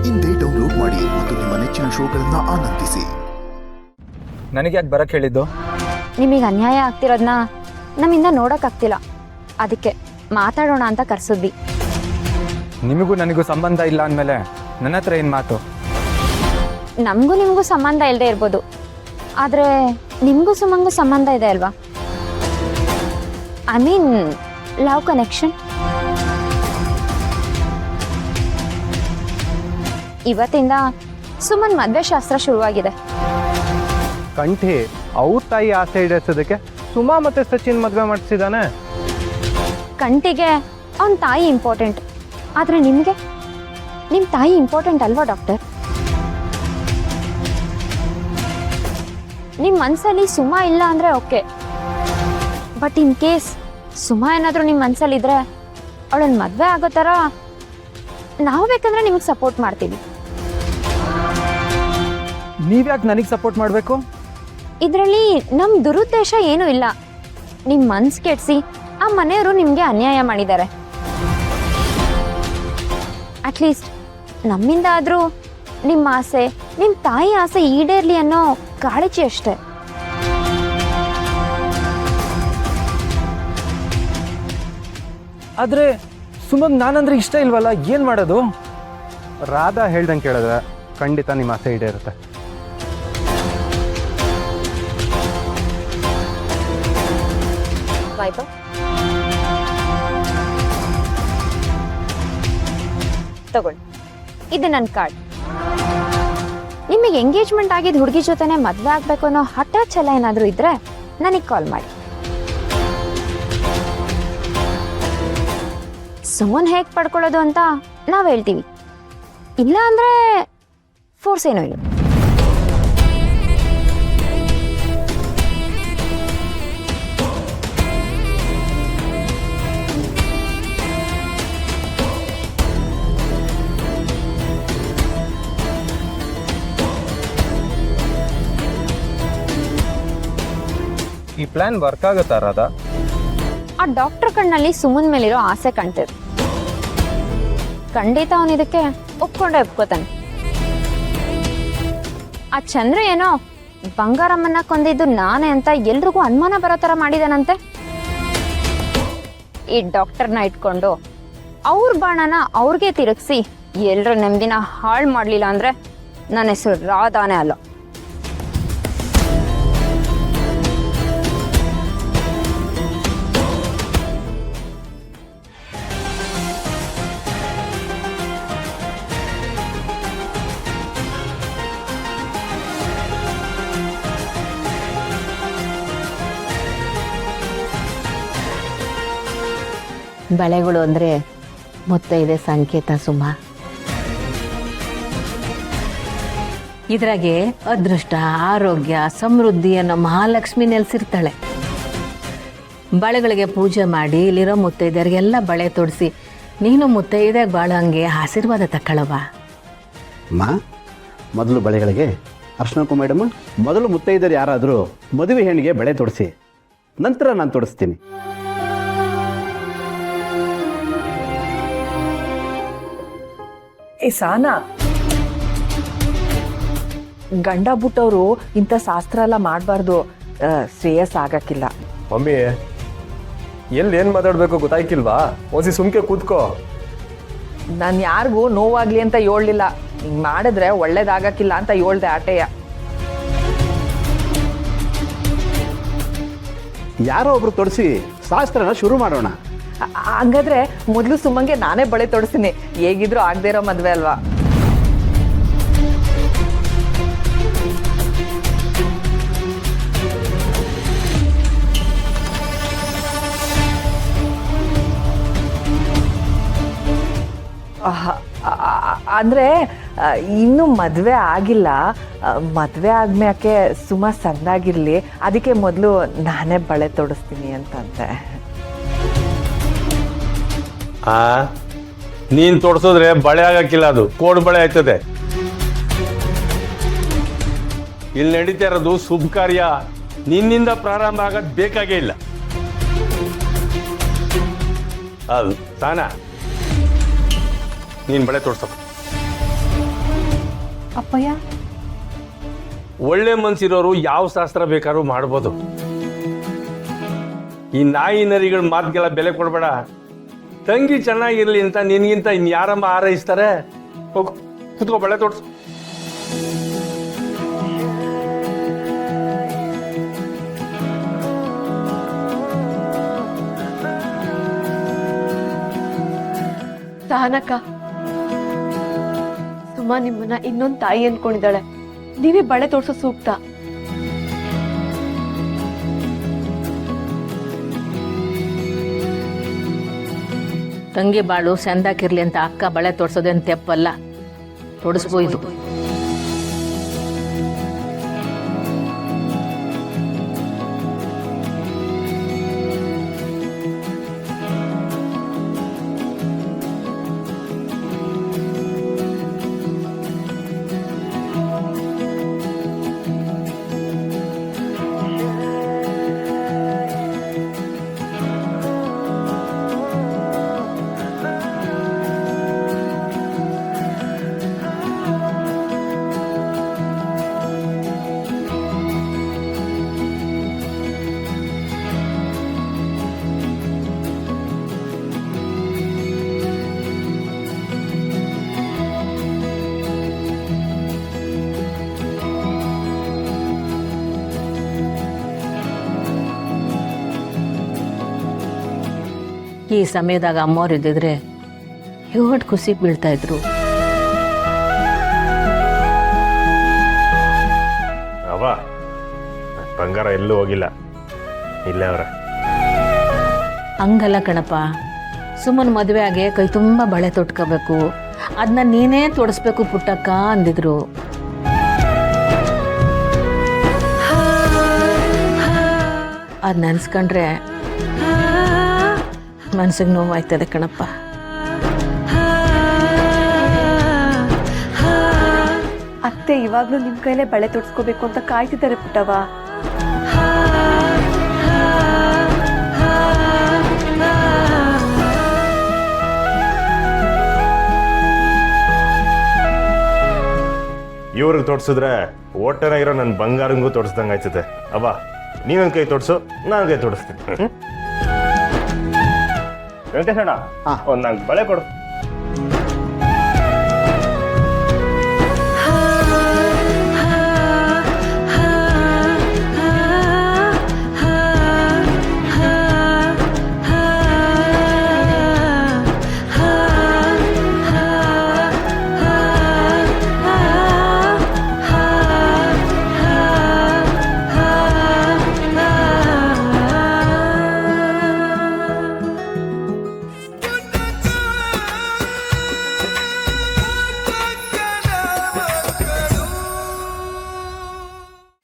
ಇಂದೇ ಡೌನ್ಲೋಡ್ ಮಾಡಿ ಮತ್ತು ನಿಮ್ಮ ನೆಚ್ಚಿನ ಶೋಗಳನ್ನ ಆನಂದಿಸಿ. ನನಗೆ ಯಾಕೆ ಬರಕ್ಕೆ ಹೇಳಿದ್ದು? ನಿಮಗೆ ಅನ್ಯಾಯ ಆಗ್ತಿರೋದನ್ನ ನಮ್ಮಿಂದ ನೋಡೋಕ್ಕಾಗ್ತಿಲ್ಲ, ಅದಕ್ಕೆ ಮಾತಾಡೋಣ ಅಂತ ಕರೆಸಿದ್ವಿ. ನಿಮಗೂ ನನಗೂ ಸಂಬಂಧ ಇಲ್ಲ ಅಂದಮೇಲೆ ನನ್ನ ಹತ್ರ ಏನು ಮಾತು? ನಮಗೂ ನಿಮಗೂ ಸಂಬಂಧ ಇಲ್ಲದೆ ಇರ್ಬೋದು, ಆದರೆ ನಿಮಗೂ ಸುಮಂಗೂ ಸಂಬಂಧ ಇದೆ ಅಲ್ವಾ? I mean love connection. ಇವತ್ತಿಂದ ಸುಮನ್ ಮದುವೆ ಶಾಸ್ತ್ರ ಶುರುವಾಗಿದೆ. ಕಂಠಿ ಅವ್ರ ತಾಯಿ ಆಸೆ ಈಡೇರಿಸೋದಕ್ಕೆ ಸುಮಾ ಮತ್ತೆ ಸಚಿನ್ ಮದುವೆ ಮಾಡಿಸಿದಾನೆ. ಕಂಠಿಗೆ ಅವನ ತಾಯಿ ಇಂಪಾರ್ಟೆಂಟ್, ಆದರೆ ನಿಮಗೆ ನಿಮ್ಮ ತಾಯಿ ಇಂಪಾರ್ಟೆಂಟ್ ಅಲ್ವಾ ಡಾಕ್ಟರ್? ನಿಮ್ಮ ಮನಸ್ಸಲ್ಲಿ ಸುಮಾ ಇಲ್ಲ ಅಂದರೆ okay, but in case Suma ಏನಾದರೂ ನಿಮ್ಮ ಮನಸ್ಸಲ್ಲಿದ್ದರೆ ಅವಳನ್ನ ಮದುವೆ ಆಗೋ ಥರ ನಾವು ಬೇಕಂದ್ರೆ ನಿಮಗೆ ಸಪೋರ್ಟ್ ಮಾಡ್ತೀವಿ. ನೀವ್ಯಾಕೆ ನನಗೆ ಸಪೋರ್ಟ್ ಮಾಡಬೇಕು? ಇದರಲ್ಲಿ ನಮ್ಮ ದುರುದ್ದೇಶ ಏನೂ ಇಲ್ಲ. ನಿಮ್ಮ ಮನ್ಸು ಕೆಡಿಸಿ ಆ ಮನೆಯವರು ನಿಮಗೆ ಅನ್ಯಾಯ ಮಾಡಿದ್ದಾರೆ. ಅಟ್ಲೀಸ್ಟ್ ನಮ್ಮಿಂದ ಆದರೂ ನಿಮ್ಮ ಆಸೆ, ನಿಮ್ಮ ತಾಯಿ ಆಸೆ ಈಡೇರಲಿ ಅನ್ನೋ ಕಾಳಜಿ ಅಷ್ಟೆ. ಆದರೆ ಸುಮಂಗ್ ನಾನಂದ್ರೆ ಇಷ್ಟ ಇಲ್ವಲ್ಲ, ಏನು ಮಾಡೋದು? ರಾಧಾ ಹೇಳ್ದಂಗೆ ಕೇಳಿದ್ರೆ ಖಂಡಿತ ನಿಮ್ಮ ಆಸೆ ಈಡೇರುತ್ತೆ. ತಗೊಳ್ಳಿ, ಇದು ನನ್ನ ಕಾರ್ಡ್. ನಿಮಗೆ ಎಂಗೇಜ್ಮೆಂಟ್ ಆಗಿದ್ದ ಹುಡುಗಿ ಜೊತೆನೆ ಮದುವೆ ಆಗಬೇಕು ಅನ್ನೋ ಹಠ ಛಲ ಏನಾದರೂ ಇದ್ರೆ ನನಗೆ ಕಾಲ್ ಮಾಡಿ. ಸುಮ್ಮನೆ ಹೇಗೆ ಪಡ್ಕೊಳ್ಳೋದು ಅಂತ ನಾವು ಹೇಳ್ತೀವಿ, ಇಲ್ಲ ಅಂದರೆ ಫೋರ್ಸ್ ಏನೂ ಇಲ್ಲ. ಈ ಪ್ಲಾನ್ ವರ್ಕ್ ಆಗುತ್ತಾ ರಾಧಾ? ಆ ಡಾಕ್ಟರ್ ಕಣ್ಣಲ್ಲಿ ಸುಮನ್ ಮೇಲಿರೋ ಆಸೆ ಕಾಣ್ತಿದೆ. ಖಂಡಿತ ಅವನು ಇದಕ್ಕೆ ಒಪ್ಕೊಂಡೇ ಒಪ್ಕೋತಾನೆ. ಆ ಚಂದ್ರ ಏನೋ ಬಂಗಾರಮ್ಮನ್ನ ಕೊಂದಿದ್ದು ನಾನೇ ಅಂತ ಎಲ್ರಿಗೂ ಅನುಮಾನ ಬರೋ ಥರ ಮಾಡಿದಾನಂತೆ. ಈ ಡಾಕ್ಟರ್ನ ಇಟ್ಕೊಂಡು ಅವ್ರ ಬಾಣನ ಅವ್ರಿಗೆ ತಿರುಗಿಸಿ ಎಲ್ರ ನೆಮ್ಮದಿನ ಹಾಳು ಮಾಡಲಿಲ್ಲ ಅಂದ್ರೆ ನನ್ನ ಹೆಸರು ರಾಧಾನೇ ಅಲ್ಲ. ಬಳೆಗಳು ಅಂದರೆ ಮುತ್ತೈದೆ ಸಂಕೇತ ಸುಮ. ಇದ್ರಾಗೆ ಅದೃಷ್ಟ, ಆರೋಗ್ಯ, ಸಮೃದ್ಧಿ ಅನ್ನೋ ಮಹಾಲಕ್ಷ್ಮಿ ನೆಲೆಸಿರ್ತಾಳೆ. ಬಳೆಗಳಿಗೆ ಪೂಜೆ ಮಾಡಿ ಇಲ್ಲಿರೋ ಮುತ್ತೈದೆಯರಿಗೆಲ್ಲ ಬಳೆ ತೊಡಿಸಿ ನೀನು ಮುತ್ತೈದೆಗೆ ಬಾಳಂಗೆ ಆಶೀರ್ವಾದ ತಕ್ಕಳವ. ಮೊದಲು ಬಳೆಗಳಿಗೆ ಅರ್ಶನ ಕುಂಕುಮ, ಮೊದಲು ಮುತ್ತೈದರು ಯಾರಾದರೂ ಮದುವೆ ಹೆಣ್ಣಿಗೆ ಬಳೆ ತೊಡಿಸಿ, ನಂತರ ನಾನು ತೊಡಿಸ್ತೀನಿ. ಏ ಸಾನಾ, ಗಂಡ ಬಿಟ್ಟವರು ಇಂಥ ಶಾಸ್ತ್ರ ಎಲ್ಲ ಮಾಡಬಾರ್ದು, ಶ್ರೇಯಸ್ ಆಗಕ್ಕಿಲ್ಲ. ಮಮ್ಮಿ ಎಲ್ಲಿ ಏನು ಮಾತಾಡಬೇಕು ಗೊತ್ತಾಯ್ಕಿಲ್ವಾ? ಓಸಿ ಸುಮ್ಕೆ ಕೂತ್ಕೋ. ನಾನು ಯಾರಿಗೂ ನೋವಾಗ್ಲಿ ಅಂತ ಹೇಳಲಿಲ್ಲ, ಹಿಂಗೆ ಮಾಡಿದ್ರೆ ಒಳ್ಳೇದಾಗಕ್ಕಿಲ್ಲ ಅಂತ ಹೇಳ್ದೆ ಆಟೆಯ. ಯಾರೋ ಒಬ್ರು ತೊಡಿಸಿ ಶಾಸ್ತ್ರನ ಶುರು ಮಾಡೋಣ. ಹಂಗಾದ್ರೆ ಮೊದಲು ಸುಮ್ಮಂಗೆ ನಾನೇ ಬಳೆ ತೊಡಿಸ್ತೀನಿ, ಹೇಗಿದ್ರು ಆಗದೆ ಇರೋ ಮದುವೆ ಅಲ್ವಾ. ಅಂದರೆ ಇನ್ನೂ ಮದುವೆ ಆಗಿಲ್ಲ, ಮದುವೆ ಆದ್ಮ್ಯಾಕೆ ಸುಮ್ಮ ಸಣ್ಣಾಗಿರಲಿ, ಅದಕ್ಕೆ ಮೊದಲು ನಾನೇ ಬಳೆ ತೊಡಿಸ್ತೀನಿ ಅಂತಂತೆ. ನೀನ್ ತೊಡ್ಸಿದ್ರೆ ಬಳೆ ಆಗಕ್ಕಿಲ್ಲ, ಅದು ಕೋಡ್ ಬಳೆ ಆಯ್ತದೆ. ಇಲ್ಲಿ ನಡೀತಾ ಇರೋದು ಶುಭ ಕಾರ್ಯ, ನಿನ್ನಿಂದ ಪ್ರಾರಂಭ ಆಗೋದು ಬೇಕಾಗೇ ಇಲ್ಲ. ಅದು ತಾನ ನೀನ್ ಬಳೆ ತೊಡ್ಸಪ್ಪ. ಅಪ್ಪಯ್ಯ ಒಳ್ಳೆ ಮನ್ಸಿರೋರು ಯಾವ ಶಾಸ್ತ್ರ ಬೇಕಾದ್ರೂ ಮಾಡ್ಬೋದು. ಈ ನಾಯಿ ನರಿಗಳ ಮಾತುಗೆಲ್ಲ ಬೆಲೆ ಕೊಡಬೇಡ. ತಂಗಿ ಚೆನ್ನಾಗಿರ್ಲಿ ಅಂತ ನಿನ್ಗಿಂತ ಇನ್ಯಾರಮ್ಮ ಹಾರೈಸ್ತಾರೆ? ಹೋಗು ಕುತ್ಕೋ, ಬಳೆ ತೋಡ್ಸು. ಸಹನಕ್ಕ, ಸುಮಾ ನಿಮ್ಮನ್ನ ಇನ್ನೊಂದು ತಾಯಿ ಅನ್ಕೊಂಡಿದ್ದಾಳೆ. ನೀವೇ ಬಳೆ ತೋರ್ಸೋ ಸೂಕ್ತ. ತಂಗಿ ಬಾಳು ಚಂದಾಕಿರ್ಲಿ ಅಂತ ಅಕ್ಕ ಬಳೆ ತೊಡ್ಸೋದೇನು ತೆಪ್ಪಲ್ಲ, ತೊಡಸ್ಬೋದು. ಈ ಸಮಯದಾಗ ಅಮ್ಮವ್ರು ಇದ್ದಿದ್ರೆ ಎಷ್ಟು ಖುಷಿ ಬೀಳ್ತಾ ಇದ್ರು. ಅವ ಬಂಗಾರ ಎಲ್ಲೂ ಹೋಗಿಲ್ಲ, ಇಲ್ಲೇ ಅವ್ರೆ. ಹಂಗಲ್ಲ ಕಣಪ್ಪ, ಸುಮ್ಮನೆ ಮದುವೆ ಆಗಿ ಕೈ ತುಂಬ ಬಳೆ ತೊಟ್ಕೋಬೇಕು, ಅದನ್ನ ನೀನೇ ತೊಡಸ್ಬೇಕು ಪುಟ್ಟಕ್ಕ ಅಂದಿದ್ರು. ಅದು ನೆನ್ಸ್ಕೊಂಡ್ರೆ ಮನ್ಸಿಗೆ ನೋವಾಯ್ತದೆ ಕಣಪ್ಪ. ಅತ್ತೆ ಇವಾಗ್ಲೂ ನಿಮ್ ಕೈಲೇ ಬಳೆ ತೊಡ್ಸ್ಕೋಬೇಕು ಅಂತ ಕಾಯ್ತಿದ್ದಾರೆ ಪುಟ್ಟವ. ಇವ್ರಿಗೆ ತೊಡ್ಸಿದ್ರೆ ಒಟ್ಟನ ಇರೋ ನನ್ನ ಬಂಗಾರಂಗೂ ತೊಡ್ಸ್ದಂಗೆ ಆಯ್ತದೆ. ಅವ ನೀನೊಂದು ಕೈ ತೊಡ್ಸು, ನಾನು ಕೈ ತೊಡಿಸ್ತೀನಿ. ವೆಂಕಟೇಶಣ್ಣ, ಒಂದು 4 ಬಳೆ ಕೊಡು.